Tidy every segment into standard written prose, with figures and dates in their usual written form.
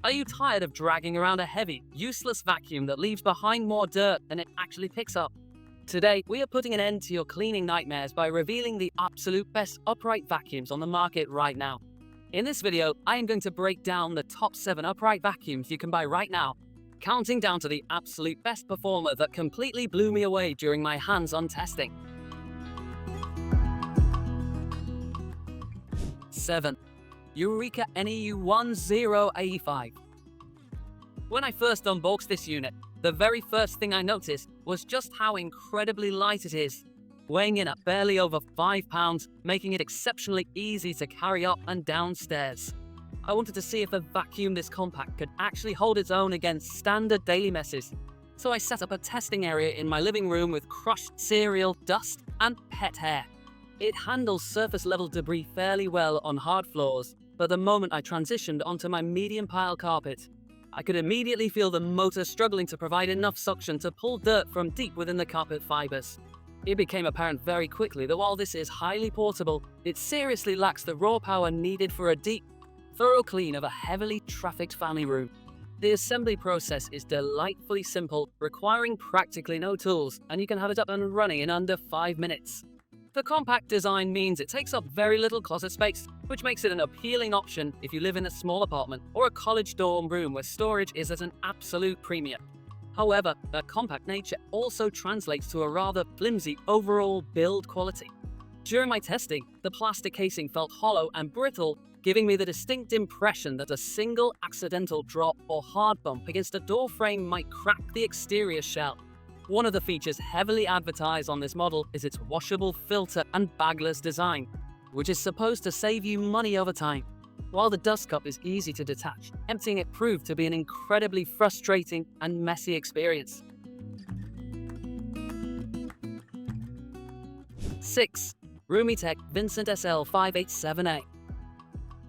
Are you tired of dragging around a heavy, useless vacuum that leaves behind more dirt than it actually picks up? Today, we are putting an end to your cleaning nightmares by revealing the absolute best upright vacuums on the market right now. In this video, I am going to break down the top 7 upright vacuums you can buy right now, counting down to the absolute best performer that completely blew me away during my hands-on testing. 7. Eureka NEU10AE5. When I first unboxed this unit, the very first thing I noticed was just how incredibly light it is, weighing in at barely over 5 pounds, making it exceptionally easy to carry up and down stairs. I wanted to see if a vacuum this compact could actually hold its own against standard daily messes, so I set up a testing area in my living room with crushed cereal, dust, and pet hair. It handles surface-level debris fairly well on hard floors, but the moment I transitioned onto my medium pile carpet, I could immediately feel the motor struggling to provide enough suction to pull dirt from deep within the carpet fibers. It became apparent very quickly that while this is highly portable, it seriously lacks the raw power needed for a deep, thorough clean of a heavily trafficked family room. The assembly process is delightfully simple, requiring practically no tools, and you can have it up and running in under 5 minutes. The compact design means it takes up very little closet space, which makes it an appealing option if you live in a small apartment or a college dorm room where storage is at an absolute premium. However, that compact nature also translates to a rather flimsy overall build quality. During my testing, the plastic casing felt hollow and brittle, giving me the distinct impression that a single accidental drop or hard bump against a door frame might crack the exterior shell. One of the features heavily advertised on this model is its washable filter and bagless design, which is supposed to save you money over time. While the dust cup is easy to detach, emptying it proved to be an incredibly frustrating and messy experience. 6. Roomie VINCENT SL587A.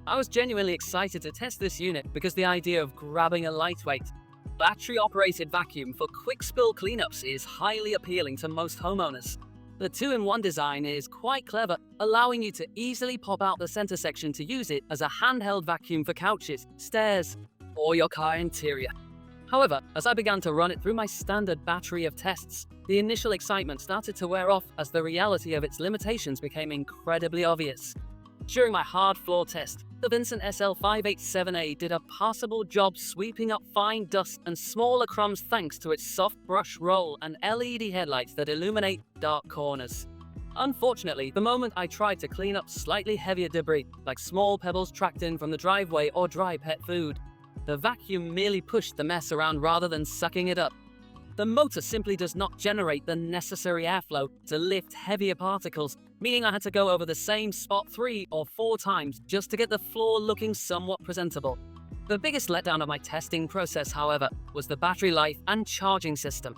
I was genuinely excited to test this unit because the idea of grabbing a lightweight, battery-operated vacuum for quick spill cleanups is highly appealing to most homeowners. The 2-in-1 design is quite clever, allowing you to easily pop out the center section to use it as a handheld vacuum for couches, stairs, or your car interior. However, as I began to run it through my standard battery of tests, the initial excitement started to wear off as the reality of its limitations became incredibly obvious. During my hard floor test, the VINCENT SL587A did a passable job sweeping up fine dust and smaller crumbs thanks to its soft brush roll and LED headlights that illuminate dark corners. Unfortunately, the moment I tried to clean up slightly heavier debris, like small pebbles tracked in from the driveway or dry pet food, the vacuum merely pushed the mess around rather than sucking it up. The motor simply does not generate the necessary airflow to lift heavier particles, meaning I had to go over the same spot 3 or 4 times just to get the floor looking somewhat presentable. The biggest letdown of my testing process, however, was the battery life and charging system.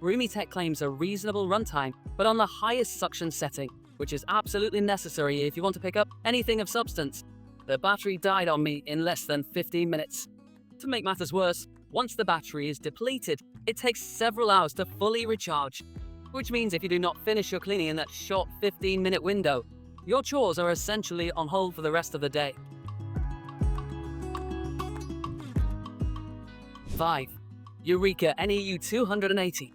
Roomie claims a reasonable runtime, but on the highest suction setting, which is absolutely necessary if you want to pick up anything of substance, the battery died on me in less than 15 minutes. To make matters worse, once the battery is depleted, it takes several hours to fully recharge, which means if you do not finish your cleaning in that short 15-minute window, your chores are essentially on hold for the rest of the day. 5. Eureka NEU280.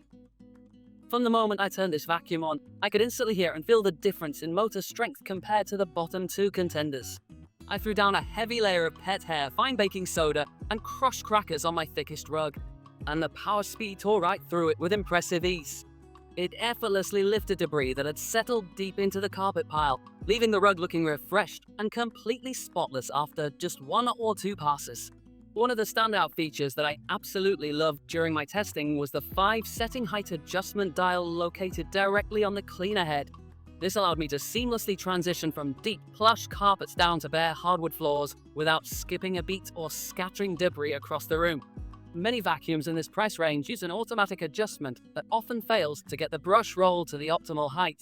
From the moment I turned this vacuum on, I could instantly hear and feel the difference in motor strength compared to the bottom 2 contenders. I threw down a heavy layer of pet hair, fine baking soda, and crushed crackers on my thickest rug, and the power speed tore right through it with impressive ease. It effortlessly lifted debris that had settled deep into the carpet pile, leaving the rug looking refreshed and completely spotless after just 1 or 2 passes. One of the standout features that I absolutely loved during my testing was the 5 setting height adjustment dial located directly on the cleaner head. This allowed me to seamlessly transition from deep, plush carpets down to bare hardwood floors without skipping a beat or scattering debris across the room. Many vacuums in this price range use an automatic adjustment that often fails to get the brush roll to the optimal height.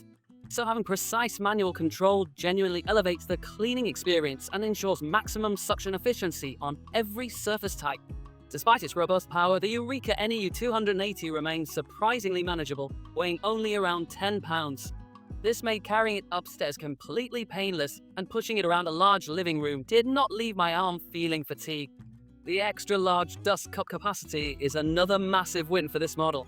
So having precise manual control genuinely elevates the cleaning experience and ensures maximum suction efficiency on every surface type. Despite its robust power, the Eureka NEU280 remains surprisingly manageable, weighing only around 10 pounds. This made carrying it upstairs completely painless, and pushing it around a large living room did not leave my arm feeling fatigued. The extra large dust cup capacity is another massive win for this model.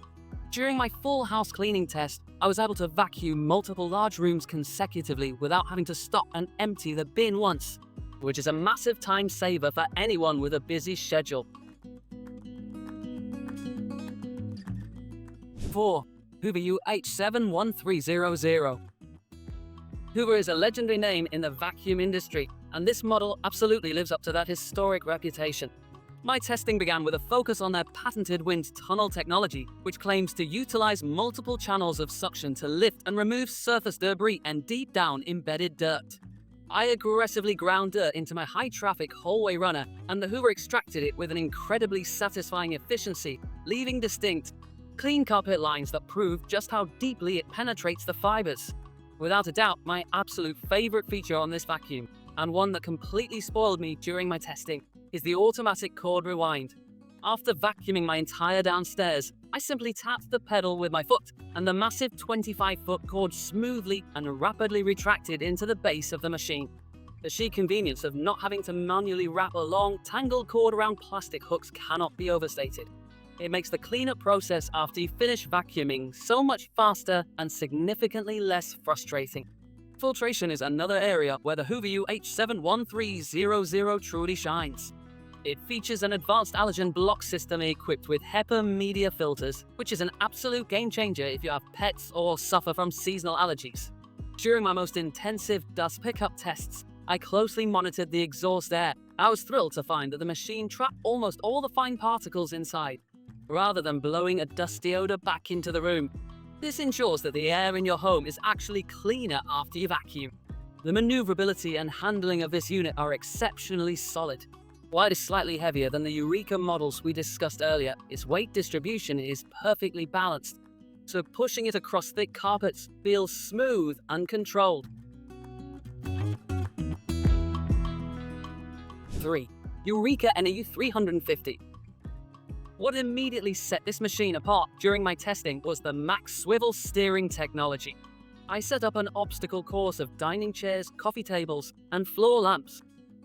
During my full house cleaning test, I was able to vacuum multiple large rooms consecutively without having to stop and empty the bin once, which is a massive time saver for anyone with a busy schedule. 4. Hoover UH71300. Hoover is a legendary name in the vacuum industry, and this model absolutely lives up to that historic reputation. My testing began with a focus on their patented wind tunnel technology, which claims to utilize multiple channels of suction to lift and remove surface debris and deep down embedded dirt. I aggressively ground dirt into my high-traffic hallway runner, and the Hoover extracted it with an incredibly satisfying efficiency, leaving distinct, clean carpet lines that prove just how deeply it penetrates the fibers. Without a doubt, my absolute favorite feature on this vacuum, and one that completely spoiled me during my testing, is the automatic cord rewind. After vacuuming my entire downstairs, I simply tapped the pedal with my foot, and the massive 25-foot cord smoothly and rapidly retracted into the base of the machine. The sheer convenience of not having to manually wrap a long, tangled cord around plastic hooks cannot be overstated. It makes the cleanup process after you finish vacuuming so much faster and significantly less frustrating. Filtration is another area where the Hoover UH71300 truly shines. It features an advanced allergen block system equipped with HEPA media filters, which is an absolute game changer if you have pets or suffer from seasonal allergies. During my most intensive dust pickup tests, I closely monitored the exhaust air. I was thrilled to find that the machine trapped almost all the fine particles inside, rather than blowing a dusty odor back into the room. This ensures that the air in your home is actually cleaner after you vacuum. The maneuverability and handling of this unit are exceptionally solid. While it is slightly heavier than the Eureka models we discussed earlier, its weight distribution is perfectly balanced, so pushing it across thick carpets feels smooth and controlled. 3. Eureka NEU350. What immediately set this machine apart during my testing was the max swivel steering technology. I set up an obstacle course of dining chairs, coffee tables, and floor lamps,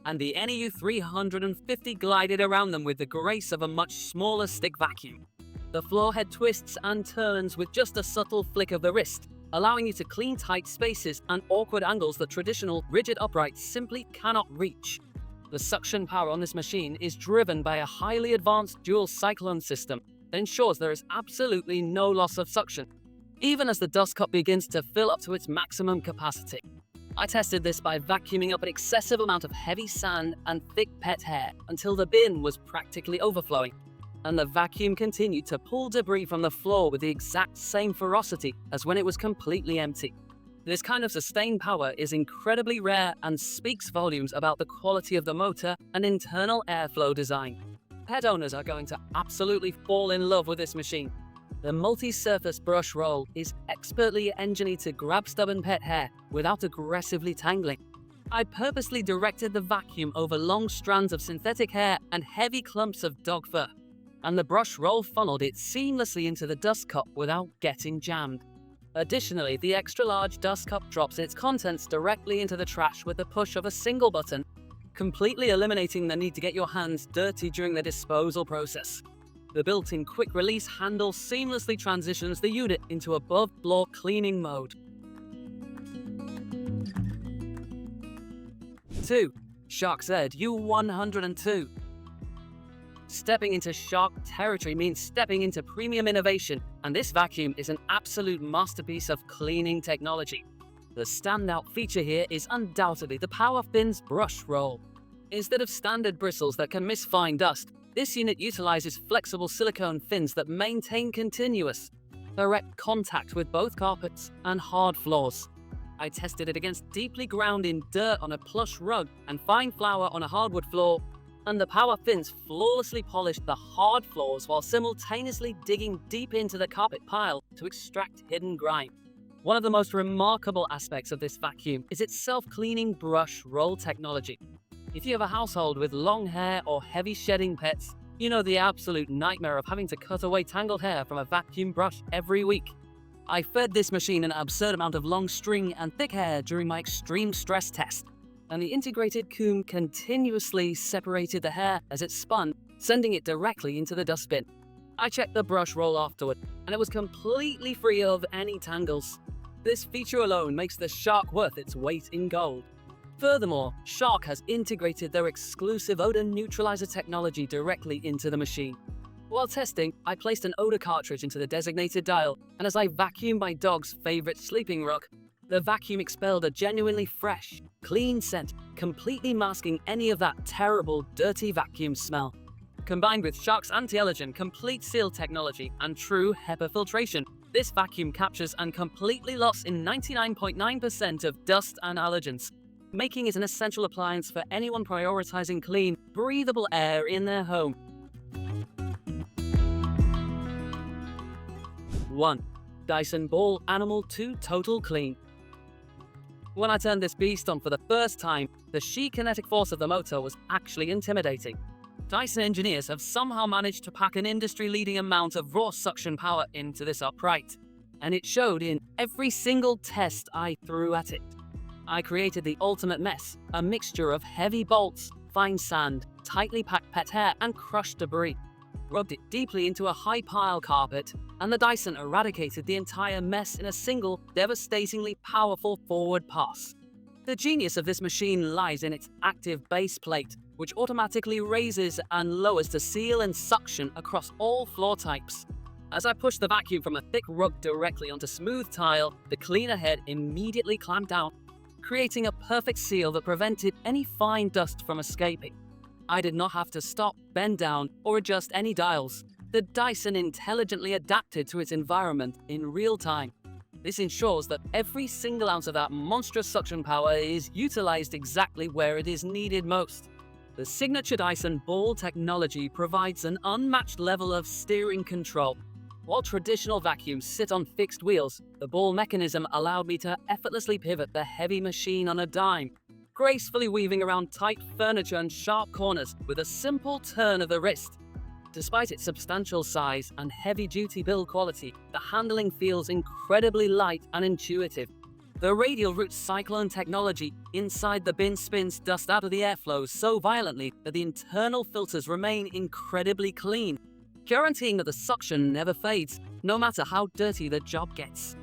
and the NEU350 glided around them with the grace of a much smaller stick vacuum. The floor head twists and turns with just a subtle flick of the wrist, allowing you to clean tight spaces and awkward angles that traditional rigid uprights simply cannot reach. The suction power on this machine is driven by a highly advanced dual cyclone system that ensures there is absolutely no loss of suction, even as the dust cup begins to fill up to its maximum capacity. I tested this by vacuuming up an excessive amount of heavy sand and thick pet hair until the bin was practically overflowing, and the vacuum continued to pull debris from the floor with the exact same ferocity as when it was completely empty. This kind of sustained power is incredibly rare and speaks volumes about the quality of the motor and internal airflow design. Pet owners are going to absolutely fall in love with this machine. The multi-surface brush roll is expertly engineered to grab stubborn pet hair without aggressively tangling. I purposely directed the vacuum over long strands of synthetic hair and heavy clumps of dog fur, and the brush roll funneled it seamlessly into the dust cup without getting jammed. Additionally, the extra-large dust cup drops its contents directly into the trash with the push of a single button, completely eliminating the need to get your hands dirty during the disposal process. The built-in quick-release handle seamlessly transitions the unit into above-floor cleaning mode. 2. Shark's Edge U102. Stepping into Shark territory means stepping into premium innovation, and this vacuum is an absolute masterpiece of cleaning technology. The standout feature here is undoubtedly the PowerFin's brush roll. Instead of standard bristles that can miss fine dust, this unit utilizes flexible silicone fins that maintain continuous, direct contact with both carpets and hard floors. I tested it against deeply ground in dirt on a plush rug and fine flour on a hardwood floor, and the power fins flawlessly polished the hard floors while simultaneously digging deep into the carpet pile to extract hidden grime. One of the most remarkable aspects of this vacuum is its self-cleaning brush roll technology. If you have a household with long hair or heavy shedding pets, you know the absolute nightmare of having to cut away tangled hair from a vacuum brush every week. I fed this machine an absurd amount of long string and thick hair during my extreme stress test, and the integrated comb continuously separated the hair as it spun, sending it directly into the dustbin. I checked the brush roll afterward, and it was completely free of any tangles. This feature alone makes the Shark worth its weight in gold. Furthermore, Shark has integrated their exclusive odor neutralizer technology directly into the machine. While testing, I placed an odor cartridge into the designated dial, and as I vacuumed my dog's favorite sleeping rug, the vacuum expelled a genuinely fresh, clean scent, completely masking any of that terrible, dirty vacuum smell. Combined with Shark's anti-allergen complete seal technology and true HEPA filtration, this vacuum captures and completely locks in 99.9% of dust and allergens, making it an essential appliance for anyone prioritizing clean, breathable air in their home. 1. Dyson Ball Animal 2 Total Clean. When I turned this beast on for the first time, the sheer kinetic force of the motor was actually intimidating. Dyson engineers have somehow managed to pack an industry-leading amount of raw suction power into this upright, and it showed in every single test I threw at it. I created the ultimate mess, a mixture of heavy bolts, fine sand, tightly packed pet hair, and crushed debris. Rubbed it deeply into a high-pile carpet, and the Dyson eradicated the entire mess in a single, devastatingly powerful forward pass. The genius of this machine lies in its active base plate, which automatically raises and lowers the seal and suction across all floor types. As I pushed the vacuum from a thick rug directly onto smooth tile, the cleaner head immediately clamped down, creating a perfect seal that prevented any fine dust from escaping. I did not have to stop, bend down, or adjust any dials. The Dyson intelligently adapted to its environment in real time. This ensures that every single ounce of that monstrous suction power is utilized exactly where it is needed most. The signature Dyson Ball technology provides an unmatched level of steering control. While traditional vacuums sit on fixed wheels, the ball mechanism allowed me to effortlessly pivot the heavy machine on a dime, gracefully weaving around tight furniture and sharp corners with a simple turn of the wrist. Despite its substantial size and heavy-duty build quality, the handling feels incredibly light and intuitive. The radial root cyclone technology inside the bin spins dust out of the airflow so violently that the internal filters remain incredibly clean, guaranteeing that the suction never fades, no matter how dirty the job gets.